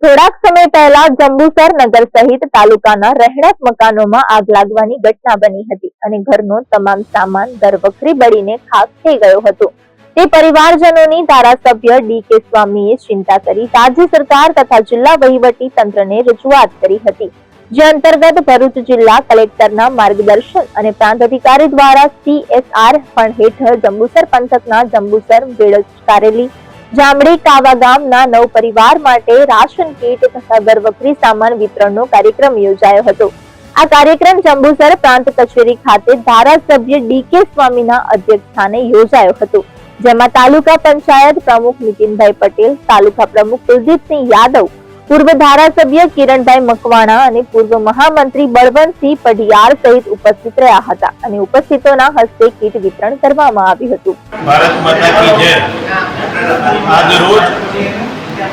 થોડાક સમય પહેલા જંબુસર નગર સહિત તાલુકાના રહેણાંક મકાનોમાં આગ લાગવાની ઘટના બની હતી અને ઘરનો તમામ સામાન દરવખરી બળીને ખાક થઈ ગયો હતો। તે પરિવારજનોની ધારાસભ્ય ડી.કે. સ્વામીએ ચિંતા કરી રાજ્ય સરકાર તથા જિલ્લા વહીવટી તંત્રને રજૂઆત કરી હતી, જે અંતર્ગત ભરૂચ જિલ્લા કલેક્ટરના માર્ગદર્શન અને પ્રાંત અધિકારી દ્વારા CSR ફંડ હેઠળ જંબુસર પંથકના જંબુસર, બેડજ, કારેલી, જામડી, કાવા ગામના 9 પરિવાર માટે રાશન કીટ તથા ઘરવખરી સામાન વિતરણનો કાર્યક્રમ યોજાયો હતો। આ કાર્યક્રમ જંબુસર પ્રાંત કચેરી ખાતે ધારાસભ્ય ડી.કે. સ્વામીના અધ્યક્ષસ્થાને યોજાયો હતો, જેમાં તાલુકા પંચાયત પ્રમુખ નીતિનભાઈ પટેલ, તાલુકા પ્રમુખ કુલદીપસિંહ યાદવ, પૂર્વ ધારાસભ્ય કિરણભાઈ મકવાણા અને પૂર્વ મહામંત્રી બળવંતસિંહ પઢિયાર સહિત ઉપસ્થિત રહ્યા હતા અને ઉપસ્થિતોના હસ્તે કીટ વિતરણ કરવામાં આવ્યું હતું। ભારત માતા કી જય। આજ રોજ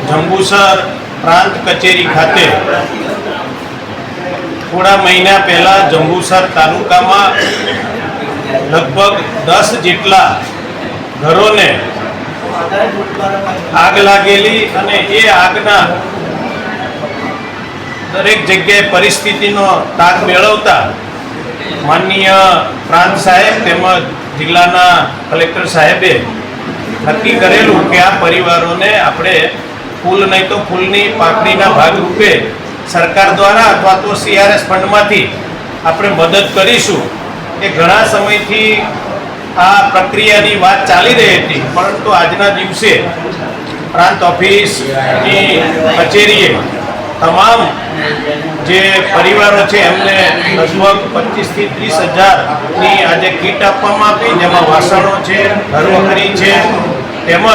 જંબુસર પ્રાંત કચેરી ખાતે થોડા મહિના પહેલા જંબુસર તાલુકામાં લગભગ 10 જેટલા ઘરોને આગ લાગેલી અને એ આગના દરેક જગ્યાએ પરિસ્થિતિનો તાગ મેળવતા માનનીય પ્રાંત સાહેબ તેમજ જિલ્લાના કલેક્ટર સાહેબે નક્કી કરેલું કે આ પરિવારોને આપણે ફૂલ નહીં તો ફૂલની પાકડીના ભાગરૂપે સરકાર દ્વારા અથવા તો CRS ફંડમાંથી આપણે મદદ કરીશું। કે ઘણા સમયથી આ પ્રક્રિયાની વાત ચાલી રહી હતી, પરંતુ આજના દિવસે પ્રાંત ઓફિસની કચેરીએ તમામ જે પરિવારો છે એમને લગભગ 25 થી 30 હજારની આજે કીટ આપવામાં આવી, જેમાં વાસણો છે, ઘરવખરી છે તેમજ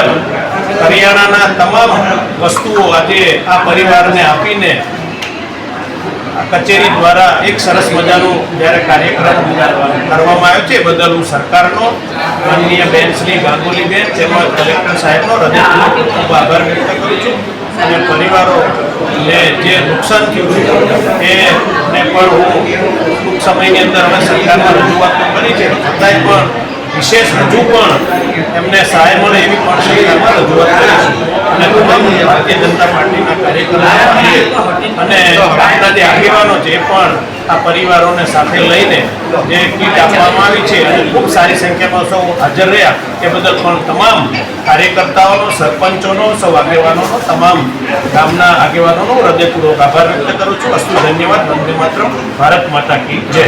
કરિયાણાના તમામ વસ્તુઓ આજે આ પરિવારને આપીને કચેરી દ્વારા એક સરસ મજાનું જ્યારે કાર્યક્રમ કરવામાં આવ્યો છે, બદલ હું સરકારનો, માનનીય બેન શ્રી ગાંગુલીબેન તેમજ કલેક્ટર સાહેબનો હૃદયપૂર્વક ખૂબ આભાર વ્યક્ત કરું છું અને પરિવારોને જે નુકસાન થયું એને પણ હું ટૂંક સમયની અંદર અમે સરકારમાં રજૂઆત કરી છે, છતાંય પણ વિશેષ હજુ પણ એમને સહાય મળે એવી પણ સરકારમાં રજૂઆત કરીશું અને તમામ ભારતીય જનતા પાર્ટીના કાર્યકરો અને ગામના જે આગેવાનો છે એ પણ આ પરિવારોને સાથે લઈને જે કીટ આપવામાં આવી છે અને ખૂબ સારી સંખ્યામાં સૌ હાજર રહ્યા એ બદલ પણ તમામ કાર્યકર્તાઓનો, સરપંચોનો, સૌ આગેવાનોનો, તમામ ગામના આગેવાનોનો હૃદયપૂર્વક આભાર વ્યક્ત કરું છું। અસ્તુ, ધન્યવાદ, વંદે માતરમ, ભારત માતા કી જય।